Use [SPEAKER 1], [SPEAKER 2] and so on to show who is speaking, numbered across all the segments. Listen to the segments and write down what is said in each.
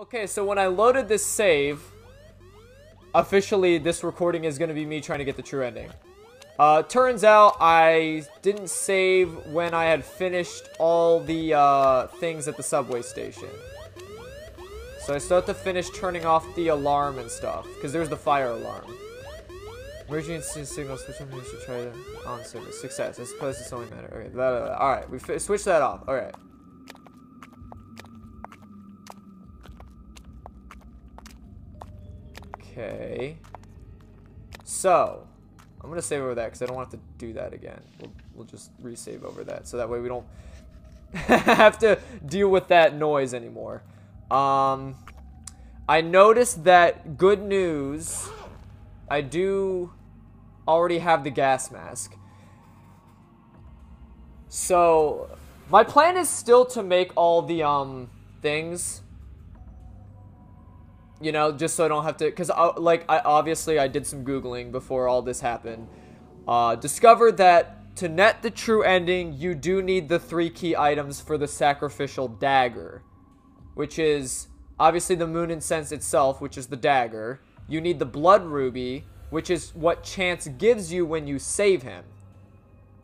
[SPEAKER 1] Okay, so when I loaded this save, officially this recording is going to be me trying to get the true ending. Turns out I didn't save when I had finished all the things at the subway station. So I still have to finish turning off the alarm and stuff, because there's the fire alarm. Emergency signal switch on, we should try to on service. Success. I suppose it's only matter. Okay, blah, blah, blah. Alright, we switched that off. Alright. Okay. So, I'm gonna save over that because I don't want to do that again. We'll just resave over that so that way we don't have to deal with that noise anymore. I noticed that, good news, I do already have the gas mask. So, my plan is still to make all the things, you know, just so I don't have to, because obviously I did some Googling before all this happened. Discovered that to net the true ending, you do need the 3 key items for the sacrificial dagger, which is obviously the moon incense itself, which is the dagger. You need the blood ruby, which is what Chance gives you when you save him,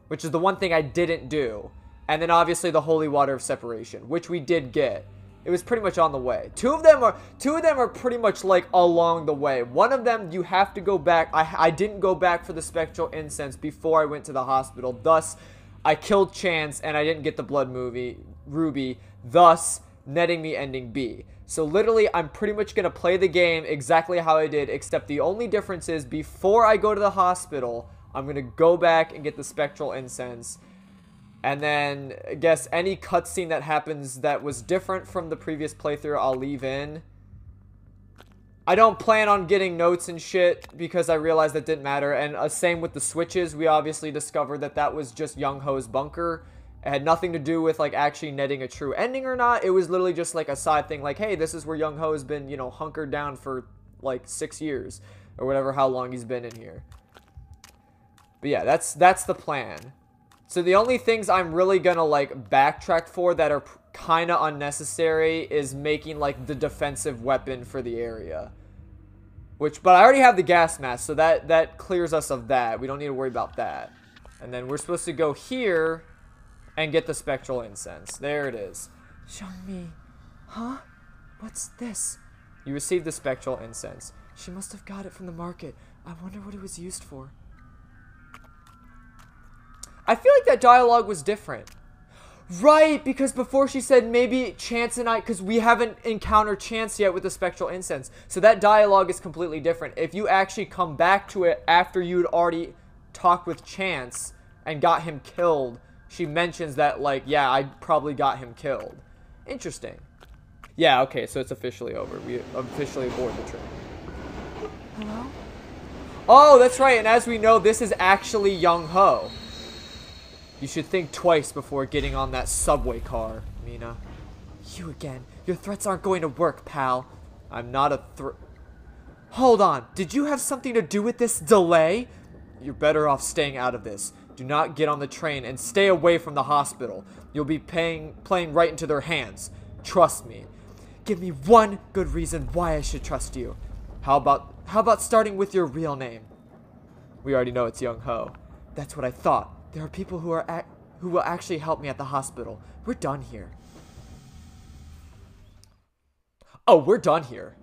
[SPEAKER 1] which is the one thing I didn't do. And then obviously the holy water of separation, which we did get. It was pretty much on the way. Two of them are pretty much like along the way. One of them you have to go back. I didn't go back for the spectral incense before I went to the hospital. Thus, I killed Chance and I didn't get the blood ruby. Thus, netting me ending B. So literally, I'm pretty much going to play the game exactly how I did, except the only difference is before I go to the hospital, I'm going to go back and get the spectral incense. And then, I guess, any cutscene that happens that was different from the previous playthrough, I'll leave in. I don't plan on getting notes and shit, because I realized that didn't matter. And same with the switches, we obviously discovered that that was just Young Ho's bunker. It had nothing to do with, like, actually netting a true ending or not. It was literally just, like, a side thing. Like, hey, this is where Young Ho has been, you know, hunkered down for, like, 6 years. Or whatever, how long he's been in here. But yeah, that's the plan. So the only things I'm really gonna, like, backtrack for that are kind of unnecessary is making, like, the defensive weapon for the area. But I already have the gas mask, so that clears us of that. We don't need to worry about that. And then we're supposed to go here and get the spectral incense. There it is. Xiangmi. Huh? What's this? You received the spectral incense. She must have got it from the market. I wonder what it was used for. I feel like that dialogue was different. Right, because before she said maybe Chance and I, because we haven't encountered Chance yet with the spectral incense. So that dialogue is completely different. If you actually come back to it after you'd already talked with Chance and got him killed, she mentions that, like, yeah, I probably got him killed. Interesting. Yeah, okay, so it's officially over. We officially aboard the train. Hello? Oh, that's right, and as we know, this is actually Young Ho. You should think twice before getting on that subway car, Mina. You again. Your threats aren't going to work, pal. I'm not a Hold on. Did you have something to do with this delay? You're better off staying out of this. Do not get on the train and stay away from the hospital. You'll be playing right into their hands. Trust me. Give me one good reason why I should trust you. How about starting with your real name? We already know it's Young Ho. That's what I thought. There are people who will actually help me at the hospital. We're done here. Oh, we're done here.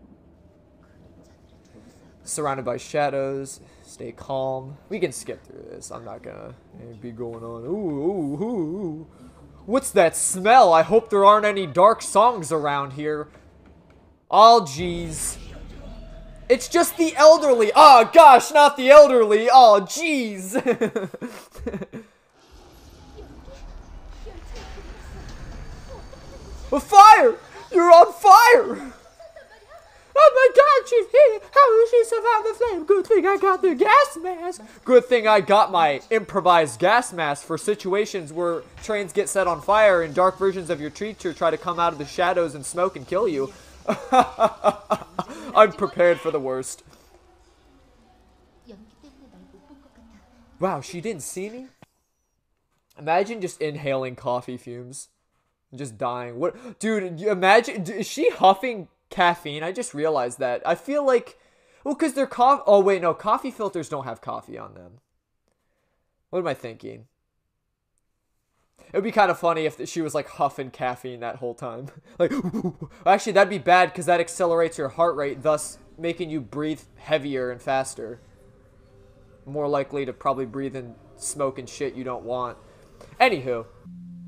[SPEAKER 1] Surrounded by shadows. Stay calm. We can skip through this. I'm not gonna be going on. Ooh, ooh, ooh. What's that smell? I hope there aren't any dark songs around here. Oh, jeez. It's just the elderly. Oh, gosh, not the elderly. Oh, jeez. A fire! You're on fire! Oh my god, she's here! How did she survive the flame? Good thing I got the gas mask! Good thing I got my improvised gas mask for situations where trains get set on fire and dark versions of your creature try to come out of the shadows and smoke and kill you. I'm prepared for the worst. Wow, she didn't see me? Imagine just inhaling coffee fumes. Just dying. What, dude, you imagine, is she huffing caffeine. I just realized that. I feel like, well, because they're coffee. Oh wait, no, coffee filters don't have coffee on them. What am I thinking? It would be kind of funny if she was like huffing caffeine that whole time. Like, actually, that'd be bad because that accelerates your heart rate, thus making you breathe heavier and faster. More likely to probably breathe in smoke and shit you don't want. Anywho.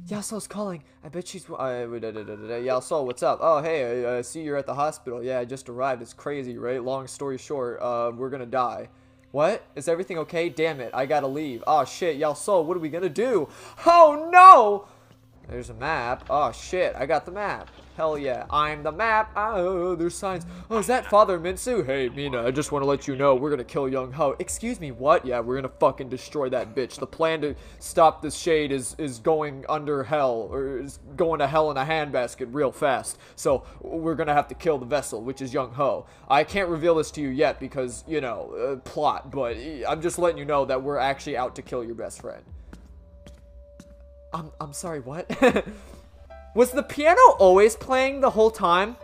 [SPEAKER 1] Yaso's calling. I bet she's... Yaso, what's up? Oh, hey, I see you're at the hospital. Yeah, I just arrived. It's crazy, right? Long story short, we're gonna die. What? Is everything okay? Damn it, I gotta leave. Oh, shit, Yaso, what are we gonna do? Oh, no! There's a map. Oh, shit, I got the map. Hell yeah, I'm the map. Oh, there's signs. Oh, is that Father Minsu? Hey, Mina, I just want to let you know we're gonna kill Young Ho. Excuse me, what? Yeah, we're gonna fucking destroy that bitch. The plan to stop the shade is going under hell, or is going to hell in a handbasket real fast. So, we're gonna have to kill the vessel, which is Young Ho. I can't reveal this to you yet because, you know, plot, but I'm just letting you know that we're actually out to kill your best friend. I'm sorry, what? Was the piano always playing the whole time?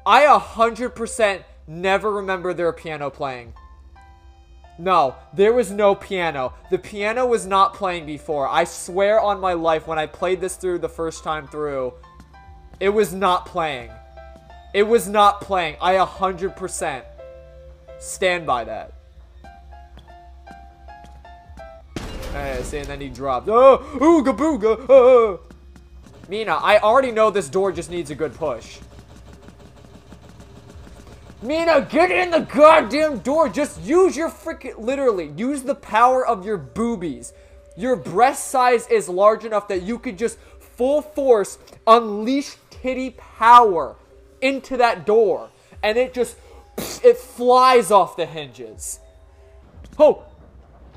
[SPEAKER 1] I 100% never remember their piano playing. No, there was no piano. The piano was not playing before. I swear on my life, when I played this through the first time through, it was not playing. It was not playing. I 100% stand by that. Hey, see, and then he dropped. Oh, ooga booga. Oh. Mina, I already know this door just needs a good push. Mina, get in the goddamn door. Just use your freaking, literally, use the power of your boobies. Your breast size is large enough that you could just full force unleash titty power into that door. And it just, it flies off the hinges. Ho!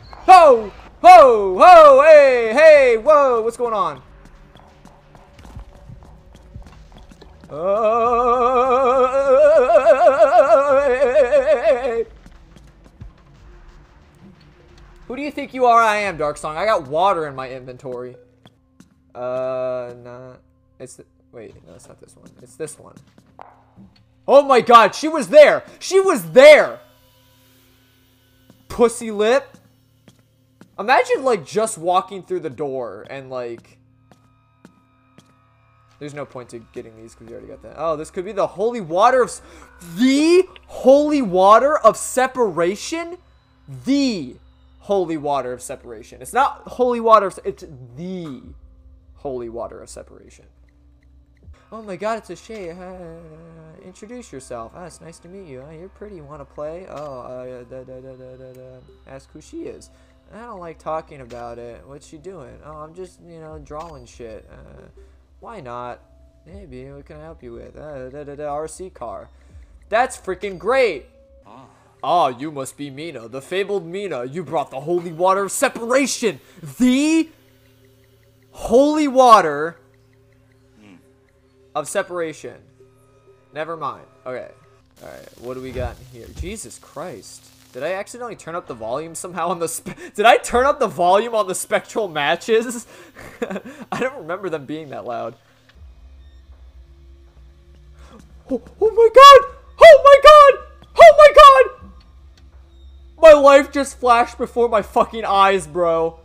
[SPEAKER 1] Ho! Ho! Ho! Hey! Hey! Whoa! What's going on? Who do you think you are? I am, Darksong. I got water in my inventory. Nah. It's wait, no, it's not this one. It's this one. Oh my god, she was there! She was there! Pussy lip. Imagine, like, just walking through the door and, like... There's no point to getting these because we already got that. Oh, this could be the holy water of... The holy water of separation? The holy water of separation. It's not holy water of... It's the holy water of separation. Oh my god, it's a Shay. Introduce yourself. Ah, it's nice to meet you. You're pretty. You want to play? Oh, ask who she is. I don't like talking about it. What's she doing? Oh, I'm just, you know, drawing shit. Why not? Maybe. What can I help you with? RC car. That's freaking great. Ah, you must be Mina, the fabled Mina. You brought the holy water of separation. The holy water of separation. Never mind. Okay. Alright, what do we got in here? Jesus Christ. Did I accidentally turn up the volume somehow on the Did I turn up the volume on the spectral matches? I don't remember them being that loud. Oh my god! Oh my god! Oh my god! My life just flashed before my fucking eyes, bro.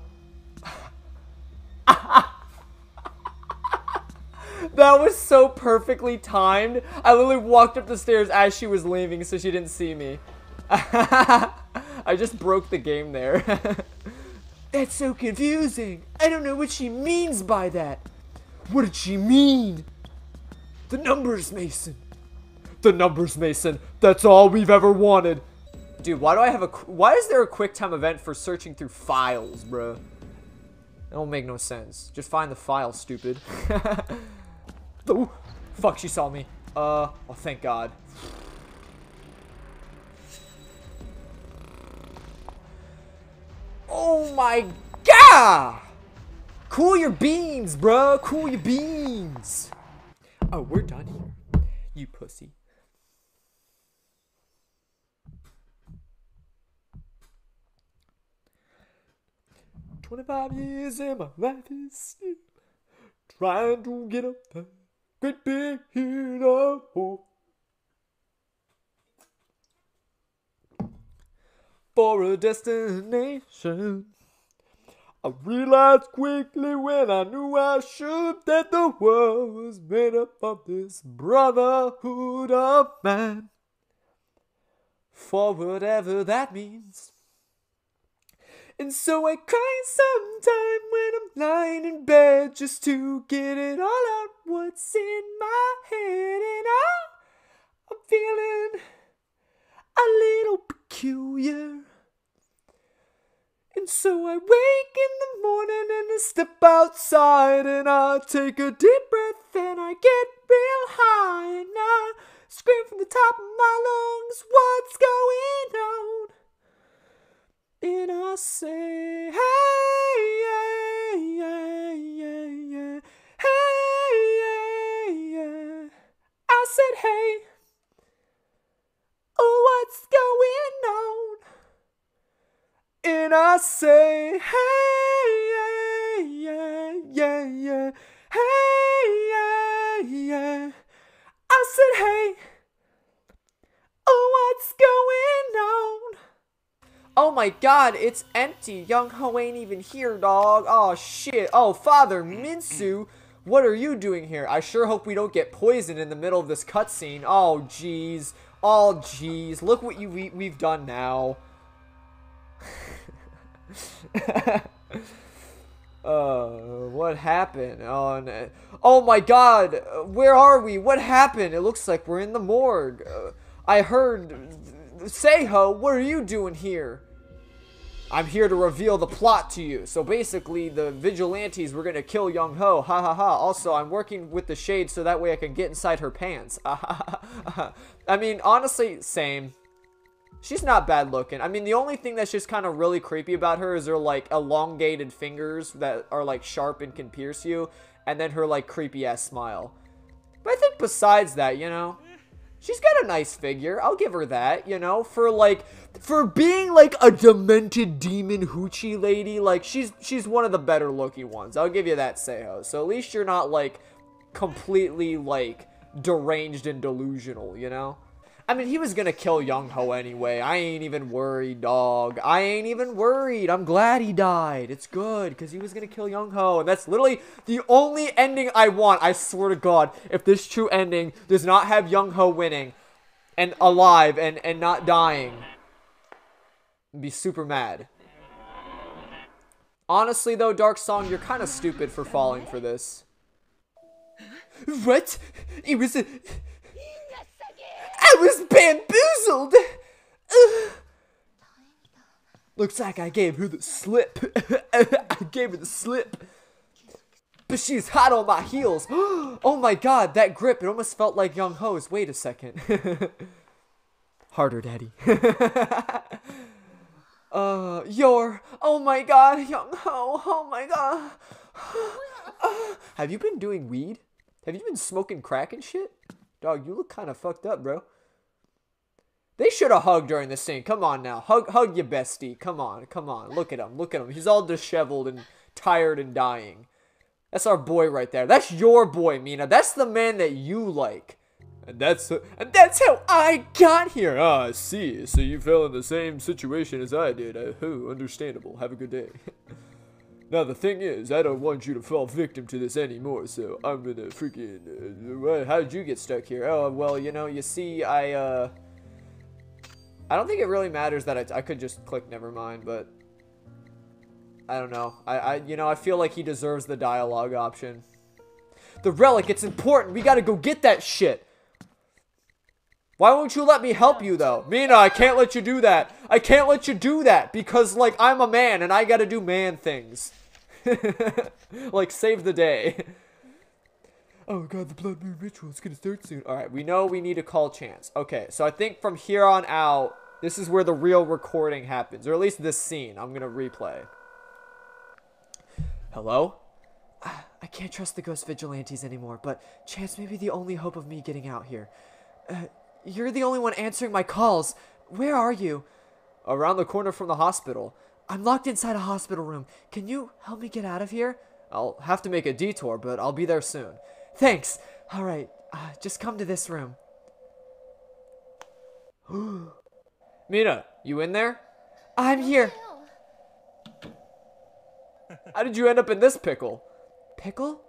[SPEAKER 1] That was so perfectly timed. I literally walked up the stairs as she was leaving so she didn't see me. I just broke the game there. That's so confusing. I don't know what she means by that. What did she mean? The numbers, Mason. The numbers, Mason. That's all we've ever wanted. Dude, why do I have a... Why is there a quick time event for searching through files, bro? It don't make no sense. Just find the file, stupid. Oh, fuck, she saw me. Oh, thank God. Oh my god! Cool your beans, bro. Cool your beans. Oh, we're done here. You pussy. "25 years and my life is still trying to get up there. Great big hill of hope. for a destination. I realized quickly when I knew I should that the world was made up of this brotherhood of man. For whatever that means. And so I cry sometime when I'm lying in bed just to get it all out what's in my head. And I'm feeling a little peculiar. And so I wake in the morning and I step outside and I take a deep breath and I get real high and I scream from the top of my lungs, what's going on? And I say, hey, yeah, yeah, yeah, yeah, hey, yeah, yeah. I said, hey, oh, what's going on? And I say, hey, yeah, yeah, yeah, yeah, hey, yeah, yeah. I said, hey, oh, what's going on? Oh my god, it's empty. Young Ho ain't even here, dog. Oh shit. Oh, Father Minsu, what are you doing here? I sure hope we don't get poisoned in the middle of this cutscene. Oh jeez. Oh jeez. Look what we've done now. What happened? Oh, no. Oh my god. Where are we? What happened? It looks like we're in the morgue. I heard... Seiho, what are you doing here? I'm here to reveal the plot to you. So basically, the vigilantes were gonna kill Young Ho. Ha ha ha. Also, I'm working with the shade so that way I can get inside her pants. I mean, honestly, same. She's not bad looking. I mean, the only thing that's just kind of really creepy about her is her, like, elongated fingers that are, like, sharp and can pierce you. And then her, like, creepy-ass smile. But I think besides that, you know... She's got a nice figure. I'll give her that, you know, for being like a demented demon hoochie lady, like she's one of the better looking ones. I'll give you that, Seiho. So at least you're not like completely like deranged and delusional, you know? I mean, he was gonna kill Young Ho anyway. I ain't even worried, dog. I ain't even worried. I'm glad he died. It's good, because he was gonna kill Young Ho. And that's literally the only ending I want, I swear to God. If this true ending does not have Young Ho winning, and alive, and not dying, I'd be super mad. Honestly, though, Dark Song, you're kind of stupid for falling for this. What? It was a... I was bamboozled! Looks like I gave her the slip. I gave her the slip. But she's hot on my heels. Oh my god, that grip, it almost felt like Young Ho's. Wait a second. Harder, daddy. Oh my god, Young Ho. Oh my god. Have you been doing weed? Have you been smoking crack and shit? Dog, you look kind of fucked up, bro. They should have hugged during this scene. Come on now. Hug your bestie. Come on. Come on. Look at him. Look at him. He's all disheveled and tired and dying. That's our boy right there. That's your boy, Mina. That's the man that you like. And that's how I got here. Ah, I see. So you fell in the same situation as I did. Understandable. Have a good day. Now, the thing is, I don't want you to fall victim to this anymore, so I'm gonna freaking... how did you get stuck here? Oh, well, you know, you see, I don't think it really matters that I could just click never mind, but... I don't know. You know, I feel like he deserves the dialogue option. The relic, it's important. We gotta go get that shit. Why won't you let me help you, though? Mina, I can't let you do that. I can't let you do that because, like, I'm a man and I gotta do man things. Like, save the day. Oh, God, the blood moon ritual is gonna start soon. Alright, we know we need to call Chance. Okay, so I think from here on out, this is where the real recording happens. Or at least this scene. I'm gonna replay. Hello? I can't trust the ghost vigilantes anymore, but Chance may be the only hope of me getting out here. You're the only one answering my calls. Where are you? Around the corner from the hospital. I'm locked inside a hospital room. Can you help me get out of here? I'll have to make a detour, but I'll be there soon. Thanks. Alright, just come to this room. Mina, you in there? I'm here. How did you end up in this pickle? Pickle?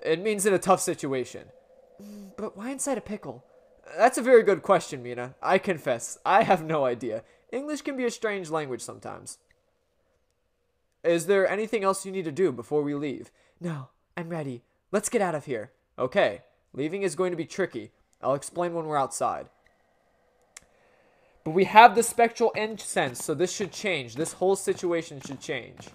[SPEAKER 1] It means in a tough situation. But why inside a pickle? That's a very good question, Mina. I confess, I have no idea. English can be a strange language sometimes. Is there anything else you need to do before we leave? No, I'm ready. Let's get out of here. Okay, leaving is going to be tricky. I'll explain when we're outside. But we have the spectral incense, so this should change. This whole situation should change.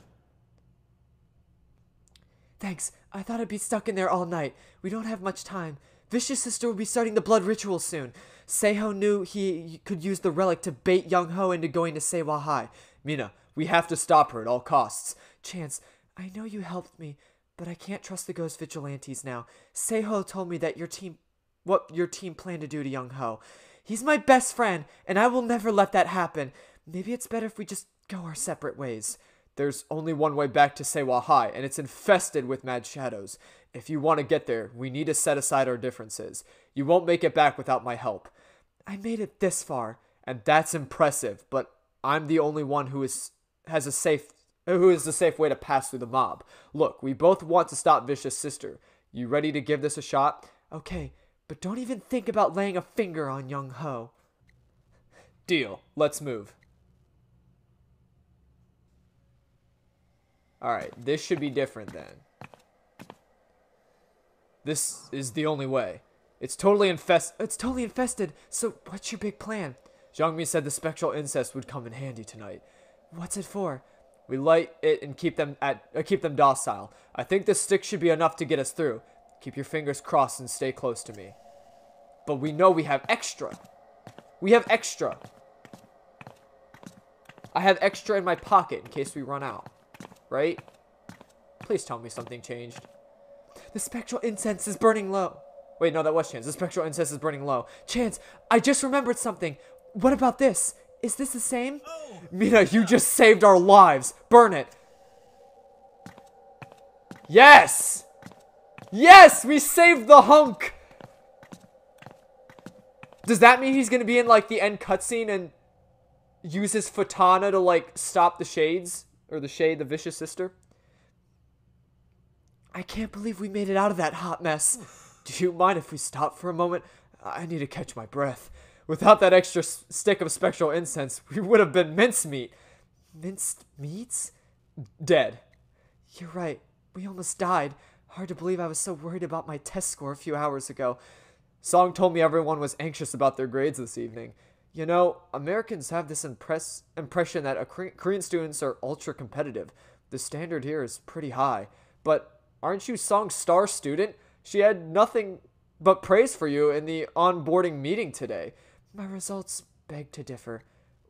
[SPEAKER 1] Thanks. I thought I'd be stuck in there all night. We don't have much time. Vicious Sister will be starting the blood ritual soon. Seiho knew he could use the relic to bait Young-ho into going to Seiwa High. Mina, we have to stop her at all costs. Chance, I know you helped me, but I can't trust the Ghost Vigilantes now. Seiho told me that what your team planned to do to Young-ho. He's my best friend, and I will never let that happen. Maybe it's better if we just go our separate ways. There's only one way back to Seiwa High, and it's infested with mad shadows. If you want to get there, we need to set aside our differences. You won't make it back without my help. I made it this far, and that's impressive, but I'm the only one who is the safe way to pass through the mob. Look, we both want to stop Vicious Sister. You ready to give this a shot? Okay, but don't even think about laying a finger on Young-ho. Deal. Let's move. Alright, this should be different then. This is the only way. It's totally infested, so what's your big plan? Zhangmi said the spectral incest would come in handy tonight. What's it for? We light it and keep them docile. I think this stick should be enough to get us through. Keep your fingers crossed and stay close to me. But we know we have extra. We have extra. I have extra in my pocket in case we run out. Right? Please tell me something changed. The spectral incense is burning low. Wait, no, that was Chance. The spectral incense is burning low. Chance, I just remembered something. What about this? Is this the same? Oh, Mina, you just saved our lives. Burn it. Yes! Yes! We saved the hunk! Does that mean he's gonna be in, like, the end cutscene and use his futana to, like, stop the shades? Or the shade, the Vicious Sister? I can't believe we made it out of that hot mess. Do you mind if we stop for a moment? I need to catch my breath. Without that extra stick of spectral incense, we would have been mincemeat. Minced meats? Dead. You're right. We almost died. Hard to believe I was so worried about my test score a few hours ago. Song told me everyone was anxious about their grades this evening. You know, Americans have this impression that Korean students are ultra competitive. The standard here is pretty high. But aren't you Song's star student? She had nothing but praise for you in the onboarding meeting today. My results beg to differ.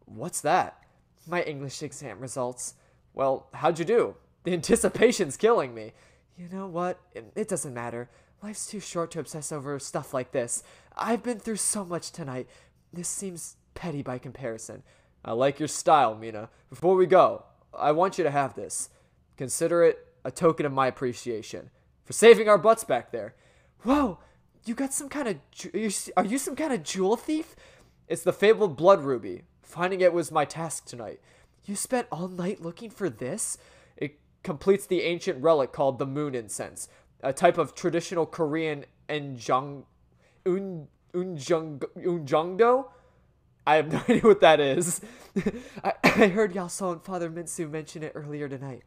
[SPEAKER 1] What's that? My English exam results. Well, how'd you do? The anticipation's killing me. You know what? It doesn't matter. Life's too short to obsess over stuff like this. I've been through so much tonight. This seems petty by comparison. I like your style, Mina. Before we go, I want you to have this. Consider it a token of my appreciation for saving our butts back there. Whoa! You got some kind of... Are you some kind of jewel thief? It's the fabled blood ruby. Finding it was my task tonight. You spent all night looking for this? It completes the ancient relic called the moon incense, a type of traditional Korean unjangdo? I have no idea what that is. I heard Yasol and Father Minsu mention it earlier tonight.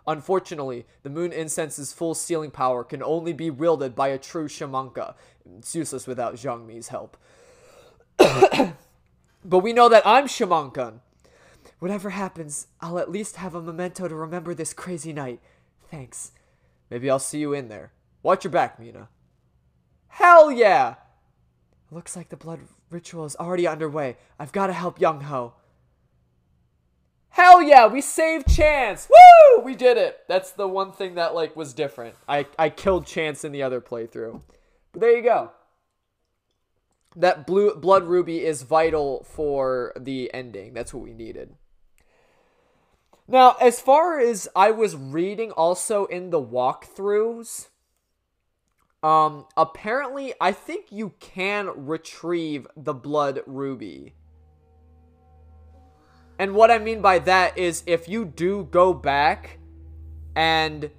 [SPEAKER 1] Unfortunately, the moon incense's full sealing power can only be wielded by a true shamanka. It's useless without Zhangmi's help. But we know that I'm shamankan. Whatever happens, I'll at least have a memento to remember this crazy night. Thanks. Maybe I'll see you in there. Watch your back, Mina. Hell yeah! Looks like the blood ritual is already underway. I've got to help Young-ho. Hell yeah, we saved Chance! Woo! We did it! That's the one thing that, like, was different. I killed Chance in the other playthrough. But there you go. That blood ruby is vital for the ending. That's what we needed. Now, as far as I was reading also in the walkthroughs, apparently, I think you can retrieve the blood ruby. And what I mean by that is if you do go back and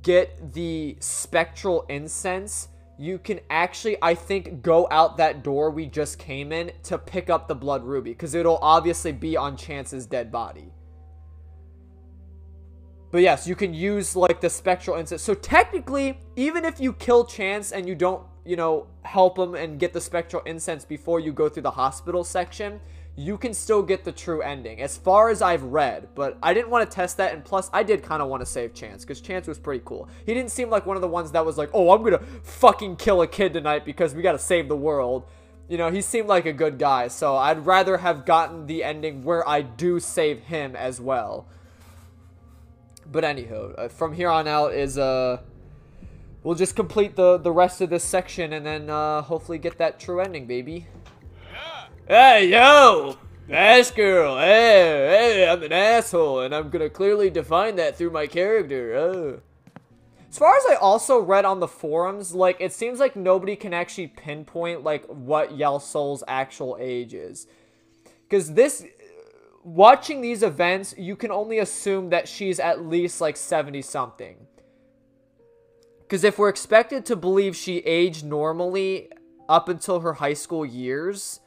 [SPEAKER 1] get the spectral incense, you can actually, I think, go out that door we just came in to pick up the blood ruby, because it'll obviously be on Chance's dead body. But yes, you can use, like, the spectral incense. So technically, even if you kill Chance and you don't, you know, help him and get the spectral incense before you go through the hospital section, you can still get the true ending, as far as I've read. But I didn't want to test that, and plus, I did kind of want to save Chance, because Chance was pretty cool. He didn't seem like one of the ones that was like, oh, I'm gonna fucking kill a kid tonight because we gotta save the world. You know, he seemed like a good guy, so I'd rather have gotten the ending where I do save him as well. But anywho, from here on out is, we'll just complete the rest of this section, and then, hopefully get that true ending, baby. Hey, yo! Ass girl, hey, I'm an asshole, and I'm gonna clearly define that through my character, As far as I also read on the forums, like, it seems like nobody can actually pinpoint, like, what Yell Soul's actual age is. Because watching these events, you can only assume that she's at least, like, 70-something. Because if we're expected to believe she aged normally up until her high school years,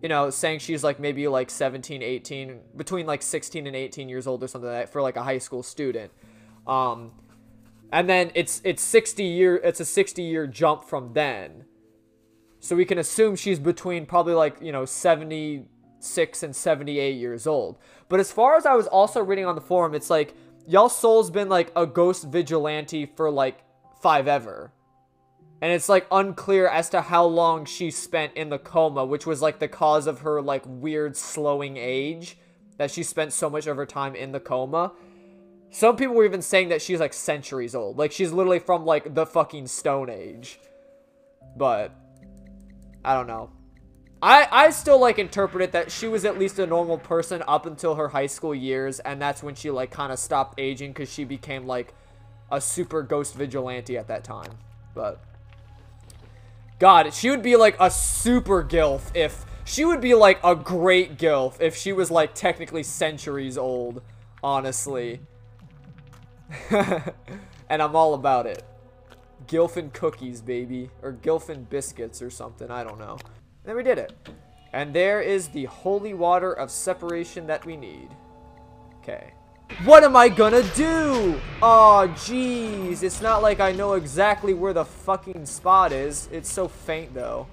[SPEAKER 1] you know, saying she's, like, maybe, like, 17, 18, between, like, 16 and 18 years old or something like that for, like, a high school student. And then it's a 60-year jump from then. So we can assume she's between probably, like, you know, 76 and 78 years old. But as far as I was also reading on the forum, it's like, Yell Soul's been, like, a ghost vigilante for, like, 5-ever. And it's, like, unclear as to how long she spent in the coma, which was, like, the cause of her, like, weird slowing age, that she spent so much of her time in the coma. Some people were even saying that she's, like, centuries old. Like, she's literally from, like, the fucking Stone Age. But, I don't know. I still, like, interpret it that she was at least a normal person up until her high school years, and that's when she, like, kind of stopped aging, because she became, like, a super ghost vigilante at that time. But God, she would be, like, a super gilf if... She would be, like, a great gilf if she was, like, technically centuries old. Honestly. And I'm all about it. Gilfin cookies, baby. Or Gilfin biscuits or something. I don't know. And then we did it. And there is the holy water of separation that we need. Okay. What am I gonna do? Oh, jeez. It's not like I know exactly where the fucking spot is. It's so faint, though.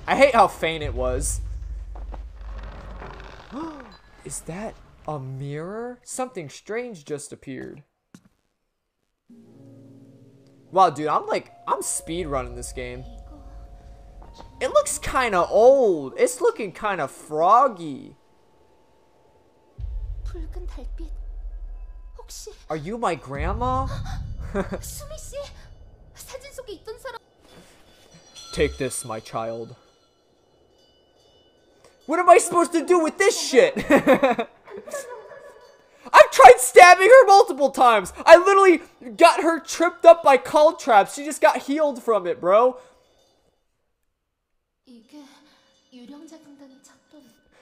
[SPEAKER 1] I hate how faint it was. Is that a mirror? Something strange just appeared. Wow, dude, I'm speed running this game. It looks kind of old. It's looking kind of froggy. Are you my grandma? Take this, my child. What am I supposed to do with this shit? I've tried stabbing her multiple times. I literally got her tripped up by call traps. She just got healed from it, bro.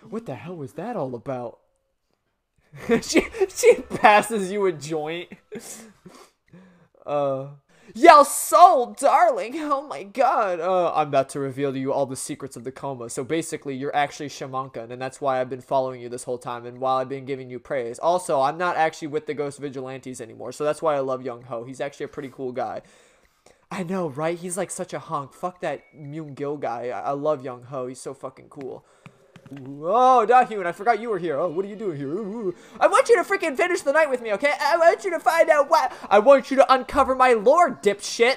[SPEAKER 1] What the hell was that all about? she passes you a joint. Yell Soul, darling. Oh my god. I'm about to reveal to you all the secrets of the coma. So basically, you're actually Shamankan, and that's why I've been following you this whole time, and while I've been giving you praise. Also, I'm not actually with the Ghost Vigilantes anymore, so that's why I love Young Ho. He's actually a pretty cool guy. I know, right? He's like such a hunk. Fuck that Myung Gil guy. I love Young Ho. He's so fucking cool. Oh, Dahyun, I forgot you were here. Oh, what are you doing here? Ooh. I want you to freaking finish the night with me, okay? I want you to find out why. I want you to uncover my lore, dipshit.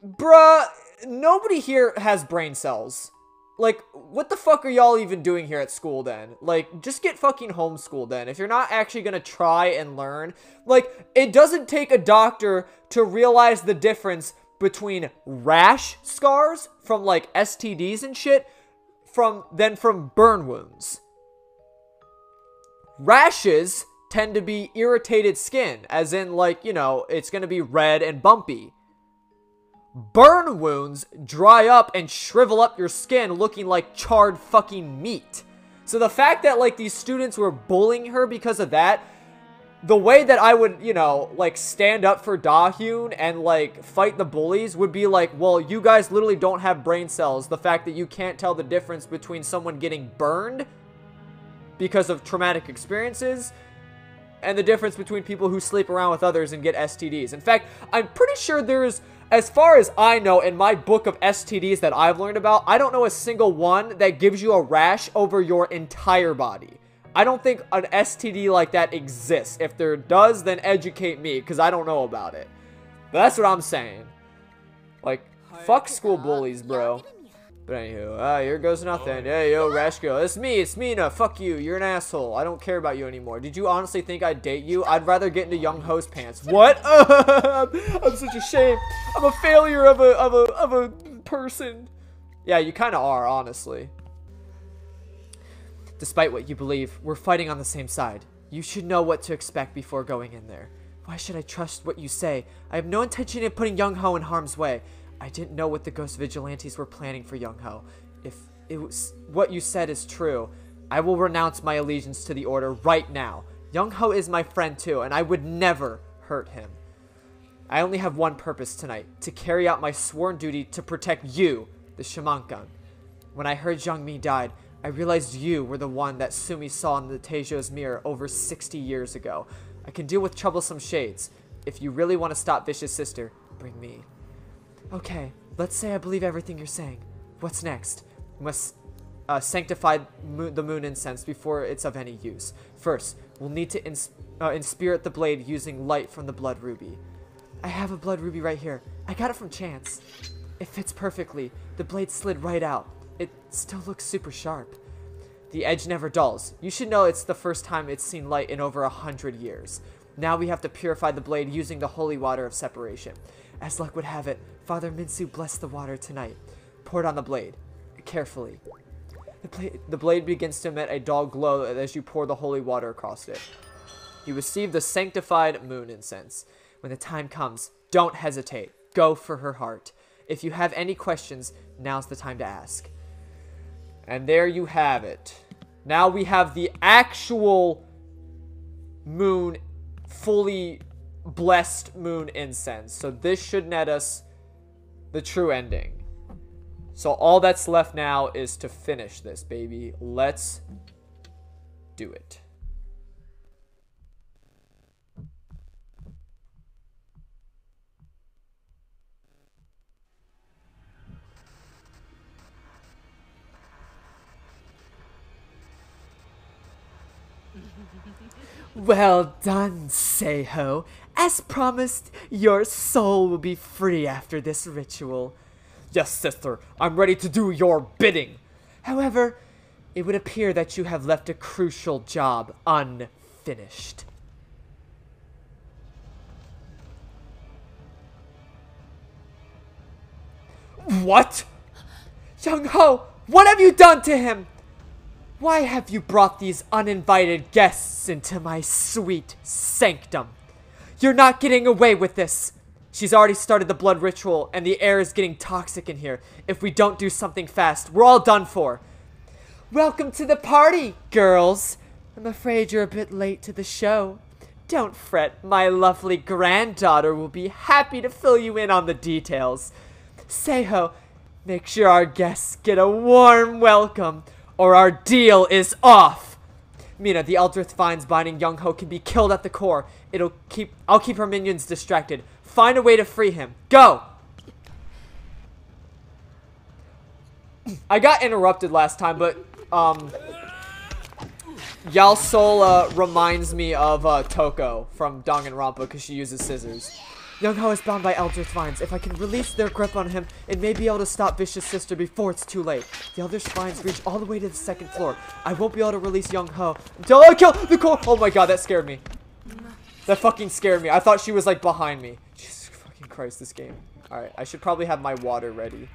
[SPEAKER 1] Bruh, nobody here has brain cells. Like, what the fuck are y'all even doing here at school then? Like, just get fucking homeschooled then. If you're not actually gonna try and learn. Like, it doesn't take a doctor to realize the difference between rash scars from, like, STDs and shit from burn wounds. Rashes tend to be irritated skin, as in, like, you know, it's gonna be red and bumpy. Burn wounds dry up and shrivel up your skin looking like charred fucking meat. So the fact that, like, these students were bullying her because of that, the way that I would, you know, like, stand up for Dahyun and, like, fight the bullies would be like, well, you guys literally don't have brain cells. The fact that you can't tell the difference between someone getting burned because of traumatic experiences and the difference between people who sleep around with others and get STDs. In fact, I'm pretty sure there's, as far as I know, in my book of STDs that I've learned about, I don't know a single one that gives you a rash over your entire body. I don't think an STD like that exists. If there does, then educate me, because I don't know about it. But that's what I'm saying. Like, fuck school bullies, bro. But anywho, here goes nothing. Hey, yo, Rashko. It's me, it's Mina. Fuck you. You're an asshole. I don't care about you anymore. Did you honestly think I'd date you? I'd rather get into Young Ho's pants. What? I'm such a shame. I'm a failure of a person. Yeah, you kind of are, honestly. Despite what you believe, we're fighting on the same side. You should know what to expect before going in there. Why should I trust what you say? I have no intention of putting Young Ho in harm's way. I didn't know what the Ghost Vigilantes were planning for Young Ho. If it was what you said is true, I will renounce my allegiance to the Order right now. Young Ho is my friend too, and I would never hurt him. I only have one purpose tonight, to carry out my sworn duty to protect you, the Shamankan. When I heard Jung Mi died, I realized you were the one that Sumi saw in the Teijo's mirror over 60 years ago. I can deal with troublesome shades. If you really want to stop Vicious Sister, bring me. Okay, let's say I believe everything you're saying. What's next? We must sanctify the moon incense before it's of any use. First, we'll need to inspirit the blade using light from the blood ruby. I have a blood ruby right here. I got it from Chance. It fits perfectly. The blade slid right out. It still looks super sharp. The edge never dulls. You should know it's the first time it's seen light in over 100 years. Now we have to purify the blade using the holy water of separation. As luck would have it, Father Minsu blessed the water tonight. Pour it on the blade. Carefully. The blade begins to emit a dull glow as you pour the holy water across it. You receive the sanctified moon incense. When the time comes, don't hesitate. Go for her heart. If you have any questions, now's the time to ask. And there you have it. Now we have the actual moon, fully blessed moon incense. So this should net us the true ending. So all that's left now is to finish this, baby. Let's do it. Well done, Seiho. As promised, your soul will be free after this ritual. Yes, sister, I'm ready to do your bidding. However, it would appear that you have left a crucial job unfinished. What? Young Ho, what have you done to him? Why have you brought these uninvited guests into my sweet sanctum? You're not getting away with this. She's already started the blood ritual, and the air is getting toxic in here. If we don't do something fast, we're all done for. Welcome to the party, girls. I'm afraid you're a bit late to the show. Don't fret, my lovely granddaughter will be happy to fill you in on the details. Seiho, make sure our guests get a warm welcome, or our deal is off. Mina, the Eldritch Vines binding Young Ho can be killed at the core. I'll keep her minions distracted. Find a way to free him. Go! I got interrupted last time, but Yao Sol reminds me of Toko from Danganronpa because she uses scissors. Young Ho is bound by Eldritch Vines. If I can release their grip on him, it may be able to stop Vicious Sister before it's too late. The Eldritch Vines reach all the way to the second floor. I won't be able to release Young Ho until I kill the core. Oh my god, that scared me. That fucking scared me. I thought she was like behind me. Jesus fucking Christ, this game. Alright, I should probably have my water ready.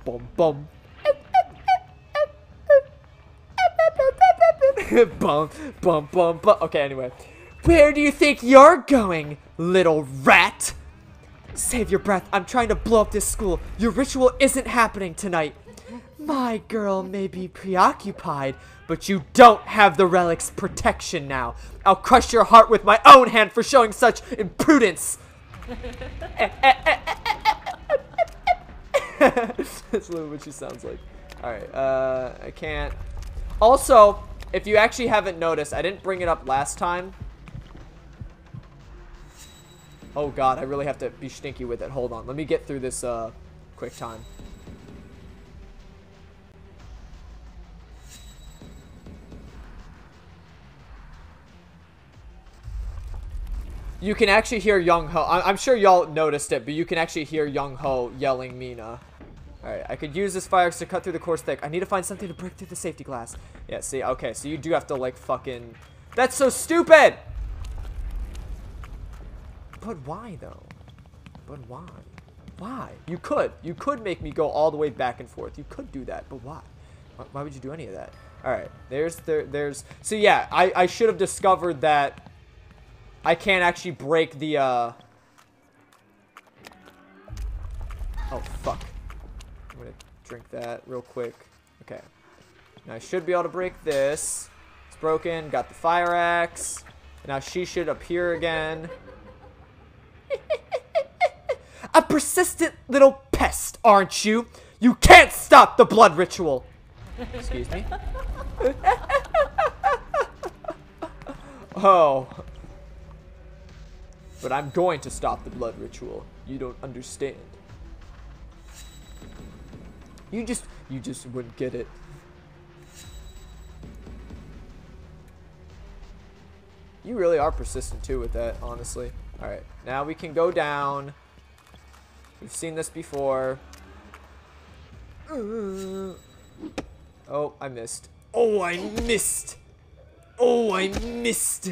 [SPEAKER 1] Boom, boom. Bum, bum, bum, bum. Okay, anyway. Where do you think you're going, little rat? Save your breath. I'm trying to blow up this school. Your ritual isn't happening tonight. My girl may be preoccupied, but you don't have the relic's protection now. I'll crush your heart with my own hand for showing such imprudence. That's literally what she sounds like. Alright, I can't. Also, if you actually haven't noticed, I didn't bring it up last time. Oh god, I really have to be stinky with it. Hold on, let me get through this, quick time. You can actually hear Young Ho. I'm sure y'all noticed it, but you can actually hear Young Ho yelling Mina. Alright, I could use this fire to cut through the core's thick. I need to find something to break through the safety glass. Yeah, see, okay, so you do have to, like, fucking... That's so stupid! But why, though? But why? Why? You could make me go all the way back and forth. You could do that, but why? Why would you do any of that? Alright, there's... So, yeah, I should have discovered that I can't actually break the, Oh, fuck. I'm gonna drink that real quick. Okay. Now I should be able to break this. It's broken. Got the fire axe. Now she should appear again. A persistent little pest, aren't you? You can't stop the blood ritual. Excuse me. Oh. But I'm going to stop the blood ritual. You don't understand. You just wouldn't get it. You really are persistent too with that, honestly. Alright, now we can go down. We've seen this before. Oh, I missed. Oh, I missed. Oh, I missed.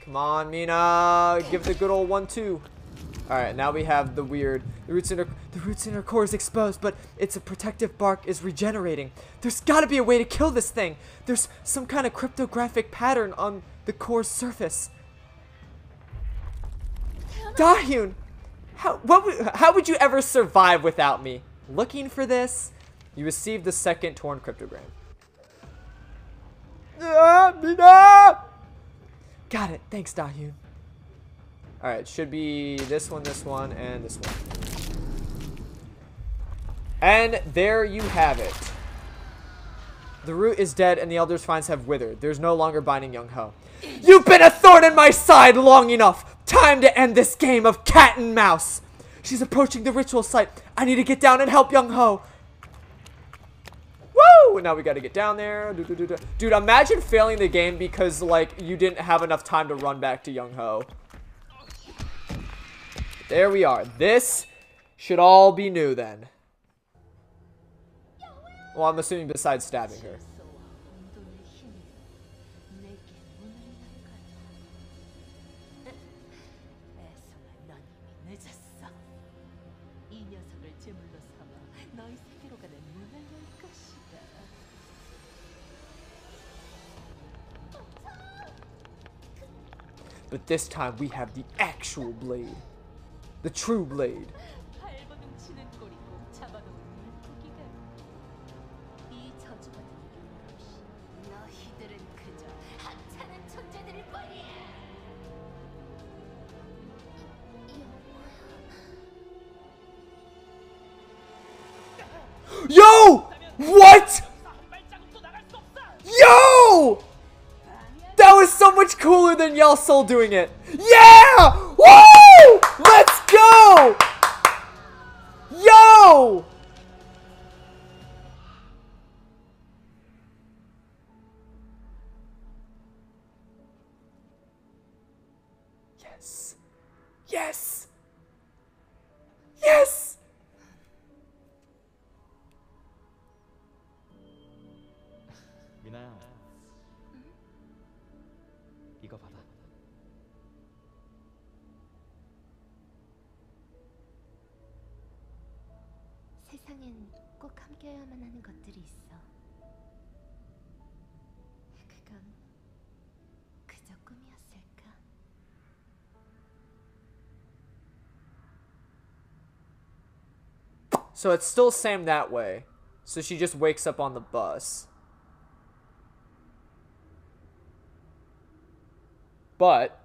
[SPEAKER 1] Come on, Mina. Give the good old 1-2. Alright, now we have the weird. The roots in her core is exposed, but its a protective bark is regenerating. There's gotta be a way to kill this thing. There's some kind of cryptographic pattern on the core's surface. Dahyun! How would you ever survive without me? Looking for this? You received the second torn cryptogram. Mina! Got it. Thanks, Dahyun. Alright, should be this one, and this one. And there you have it. The root is dead, and the Elder's finds have withered. There's no longer binding Young Ho. You've been a thorn in my side long enough! Time to end this game of cat and mouse! She's approaching the ritual site. I need to get down and help Young Ho. Woo! Now we gotta get down there. Dude, imagine failing the game because, like, you didn't have enough time to run back to Young Ho. There we are. This should all be new then. Well, I'm assuming besides stabbing her. But this time we have the actual blade. The true blade. Yo! What? Yo! That was so much cooler than Yell Soul doing it. Yeah! Woo! Let's go! Yo! Yes. Yes. Yes.
[SPEAKER 2] 미나야, 이거 받아.
[SPEAKER 3] 세상엔 꼭 함께여야만 하는 것들이 있어. 그건 그저 꿈이었을까?
[SPEAKER 1] So it's still Sam that way. So she just wakes up on the bus. But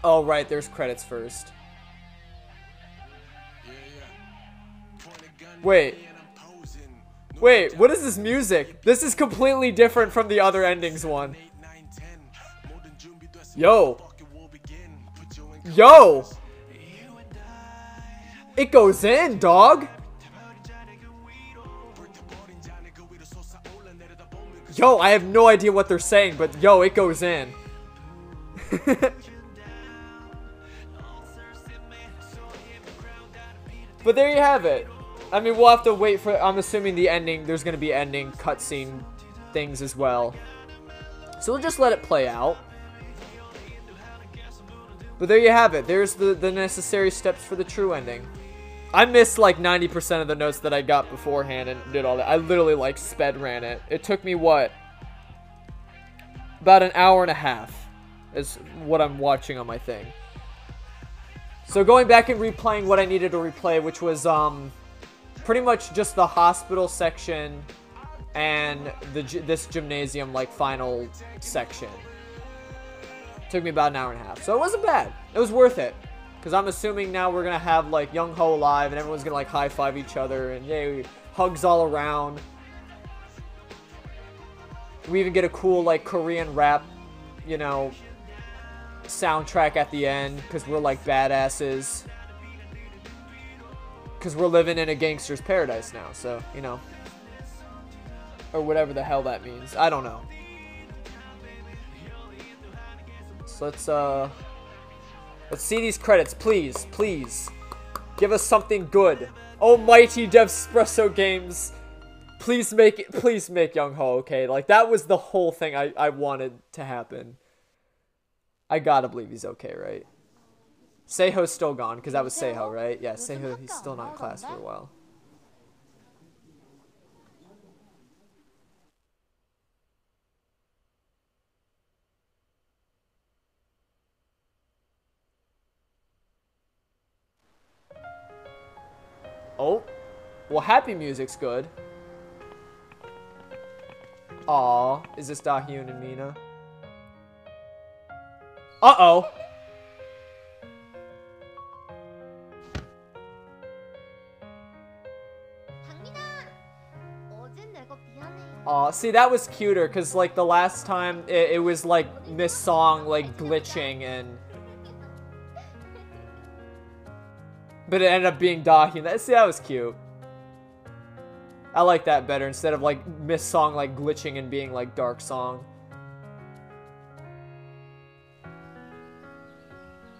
[SPEAKER 1] oh right, there's credits first. Wait, what is this music? This is completely different from the other endings one. Yo, it goes in, dog. Yo, I have no idea what they're saying, but yo, it goes in. But there you have it. I mean, we'll have to wait for, I'm assuming the ending, there's going to be ending cutscene things as well. So we'll just let it play out. But there you have it. There's the necessary steps for the true ending. I missed like 90% of the notes that I got beforehand and did all that. I literally like sped ran it. It took me what? About an hour and a half is what I'm watching on my thing. So going back and replaying what I needed to replay, which was pretty much just the hospital section and this gymnasium like final section. Took me about an hour and a half. So it wasn't bad. It was worth it. Because I'm assuming now we're going to have like Young Ho live and everyone's going to like high five each other and yay, hugs all around. We even get a cool like Korean rap, you know, soundtrack at the end because we're like badasses. Because we're living in a gangster's paradise now, so, you know. Or whatever the hell that means. I don't know. So let's see these credits, please, please. Give us something good. Almighty Devspresso Games. Please make Young Ho okay. Like, that was the whole thing I wanted to happen. I gotta believe he's okay, right? Seiho's still gone, because that was Seiho, right? Yeah, Seiho, he's still not in class for a while. Oh, well, happy music's good. Aw, is this Dahyun and Mina? Uh-oh. Aw, see, that was cuter, because, like, the last time, it was, like, Miss Song, like, glitching, and... But it ended up being Dahyun. See, that was cute. I like that better, instead of, like, Miss Song, like, glitching and being, like, Dark Song.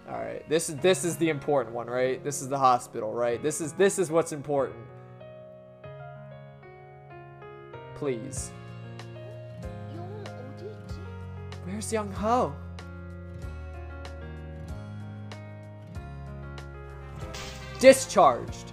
[SPEAKER 1] Alright, this is the important one, right? This is the hospital, right? This is what's important. Please. Where's Young Ho? Discharged.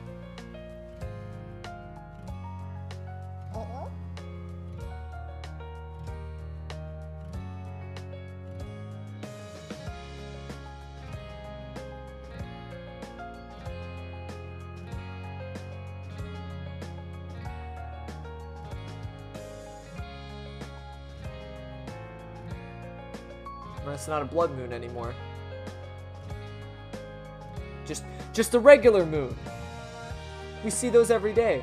[SPEAKER 1] It's not a blood moon anymore. Just a regular moon. We see those every day.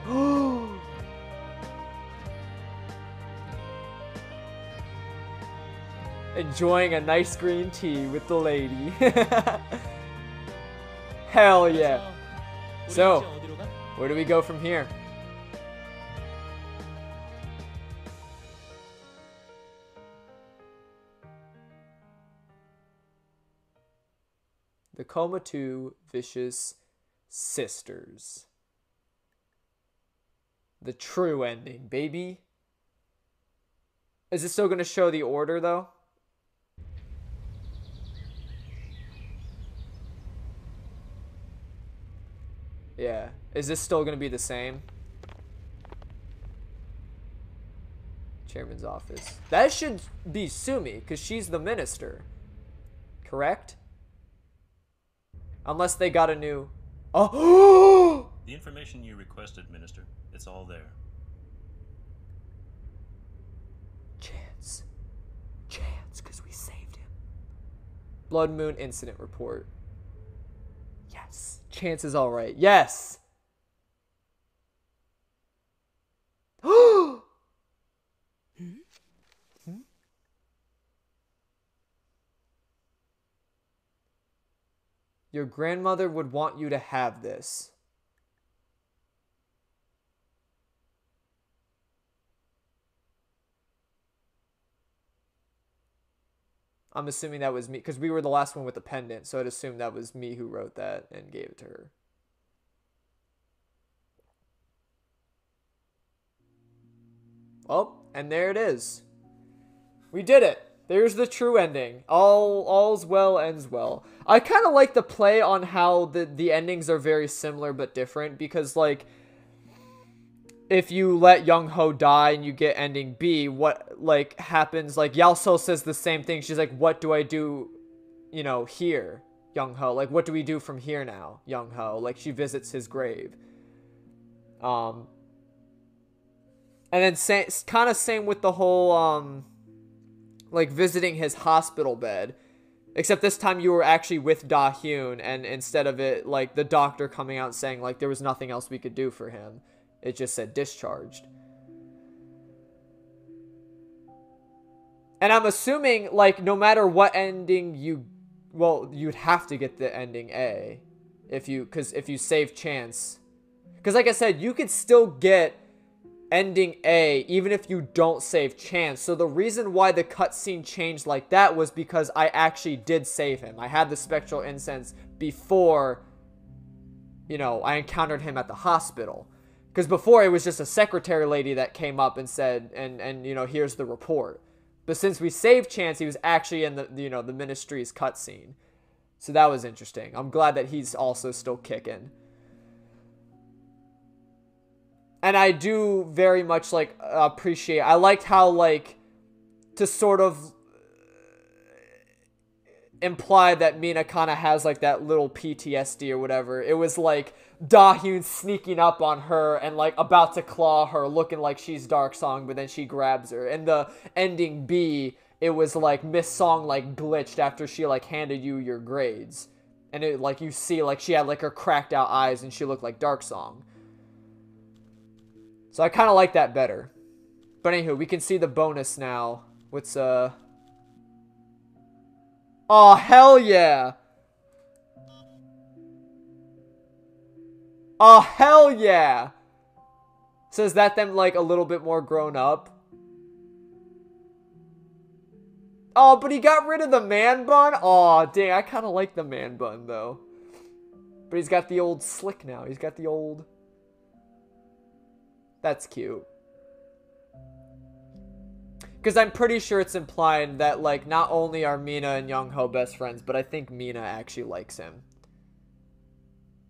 [SPEAKER 1] Enjoying a nice green tea with the lady. Hell yeah. So, where do we go from here? The Coma 2 Vicious Sisters. The true ending, baby. Is it still going to show the order, though? Yeah. Is this still going to be the same? Chairman's office. That should be Sumi, because she's the minister. Correct? Unless they got a new... Oh!
[SPEAKER 4] The information you requested, Minister. It's all there.
[SPEAKER 1] Chance. Chance, because we saved him. Blood Moon incident report. Yes. Chance is alright. Yes! Your grandmother would want you to have this. I'm assuming that was me, because we were the last one with the pendant, so I'd assume that was me who wrote that and gave it to her. Oh, and there it is. We did it. There's the true ending. All's well ends well. I kind of like the play on how the endings are very similar but different, because, like, if you let Young Ho die and you get ending B, what, like, happens? Like, Yao So says the same thing. She's like, what do I do, you know, here, Young Ho? Like, what do we do from here now, Young Ho? Like, she visits his grave. And then kind of same with the whole, like, visiting his hospital bed. Except this time you were actually with Da Hyun, and instead of it, like, the doctor coming out saying, like, there was nothing else we could do for him. It just said discharged. And I'm assuming, like, no matter what ending you... Well, you'd have to get the ending A. Because if you save Chance. Because, like I said, you could still get ending A even if you don't save Chance. So the reason why the cutscene changed like that was because I actually did save him. I had the spectral incense before, you know, I encountered him at the hospital. Because before it was just a secretary lady that came up and said, and you know, here's the report. But since we saved Chance, he was actually in the, you know, the ministry's cutscene. So that was interesting. I'm glad that he's also still kicking. And I do very much, like, appreciate... I liked how, like, to sort of imply that Mina kind of has, like, that little PTSD or whatever. It was, like, Da Hyun sneaking up on her and, like, about to claw her, looking like she's Dark Song, but then she grabs her. And the ending B, it was, like, Miss Song, like, glitched after she, like, handed you your grades. And it, like, you see, like, she had, like, her cracked out eyes and she looked like Dark Song. So I kind of like that better. But anywho, we can see the bonus now. What's, Oh, hell yeah! Oh, hell yeah! So is that them, like, a little bit more grown up? Oh, but he got rid of the man bun? Oh, dang, I kind of like the man bun, though. But he's got the old slick now. He's got the old... That's cute. Because I'm pretty sure it's implied that, like, not only are Mina and Young Ho best friends, but I think Mina actually likes him.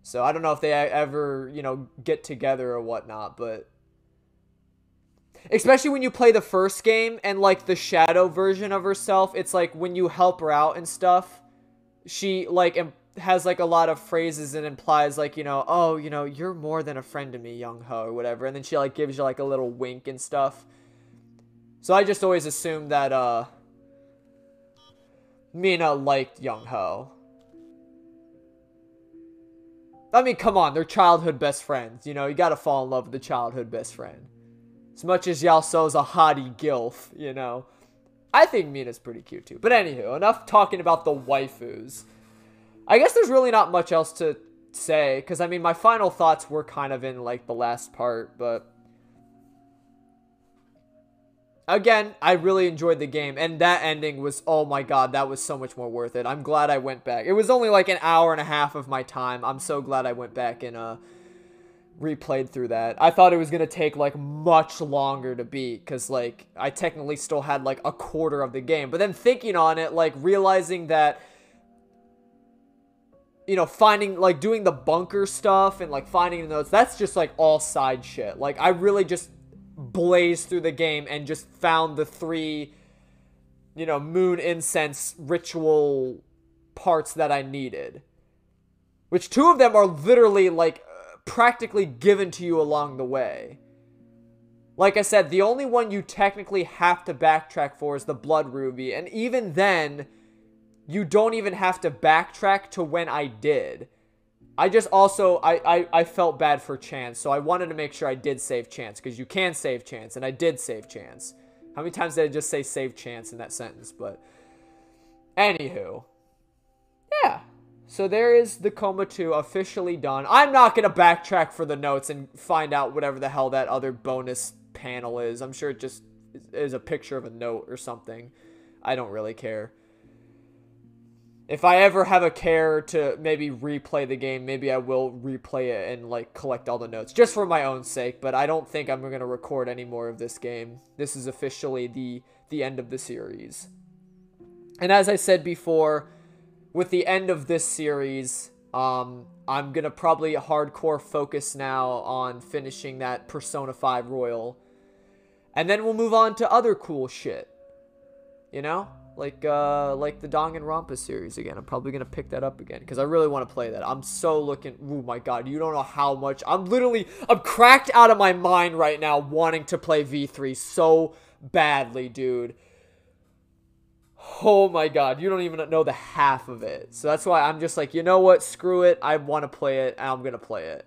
[SPEAKER 1] So I don't know if they ever, you know, get together or whatnot, but... Especially when you play the first game and, like, the shadow version of herself, it's like when you help her out and stuff, she, like, has, like, a lot of phrases and implies, like, you know, oh, you know, you're more than a friend to me, Young Ho, or whatever. And then she, like, gives you, like, a little wink and stuff. So I just always assumed that, Mina liked Young Ho. I mean, come on, they're childhood best friends. You know, you gotta fall in love with the childhood best friend. As much as Yao So's a hottie gilf, you know. I think Mina's pretty cute, too. But anywho, enough talking about the waifus. I guess there's really not much else to say, because, I mean, my final thoughts were kind of in, like, the last part, but... Again, I really enjoyed the game, and that ending was, oh my god, that was so much more worth it. I'm glad I went back. It was only, like, an hour and a half of my time. I'm so glad I went back and, replayed through that. I thought it was going to take, like, much longer to beat, because, like, I technically still had, like, a quarter of the game. But then thinking on it, like, realizing that, you know, finding, like, doing the bunker stuff and, like, finding the notes, that's just, like, all side shit. Like, I really just blazed through the game and just found the 3, you know, moon incense ritual parts that I needed. Which 2 of them are literally, like, practically given to you along the way. Like I said, the only one you technically have to backtrack for is the Blood Ruby. And even then, you don't even have to backtrack to when I did. I just also, I felt bad for Chance, so I wanted to make sure I did save Chance, because you can save Chance, and I did save Chance. How many times did I just say save Chance in that sentence? But, anywho. Yeah. So there is the Coma 2 officially done. I'm not going to backtrack for the notes and find out whatever the hell that other bonus panel is. I'm sure it just is a picture of a note or something. I don't really care. If I ever have a care to maybe replay the game, maybe I will replay it and, like, collect all the notes. Just for my own sake, but I don't think I'm going to record any more of this game. This is officially the end of the series. And as I said before, with the end of this series, I'm going to probably hardcore focus now on finishing that Persona 5 Royal. And then we'll move on to other cool shit. You know? Like the Danganronpa series again. I'm probably going to pick that up again, because I really want to play that. I'm so looking... Oh my god, you don't know how much... I'm cracked out of my mind right now wanting to play V3 so badly, dude. Oh my god, you don't even know the half of it. So that's why I'm just like, you know what? Screw it. I want to play it, and I'm going to play it.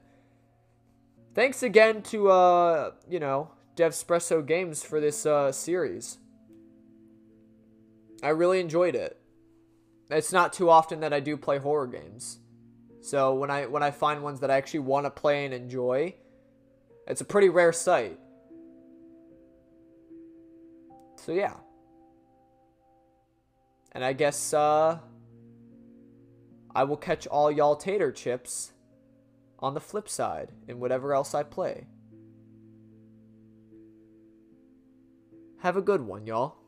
[SPEAKER 1] Thanks again to, you know, Devspresso Games for this series. I really enjoyed it. It's not too often that I do play horror games. So when I find ones that I actually want to play and enjoy, it's a pretty rare sight. So yeah. And I guess, I will catch all y'all tater chips on the flip side in whatever else I play. Have a good one, y'all.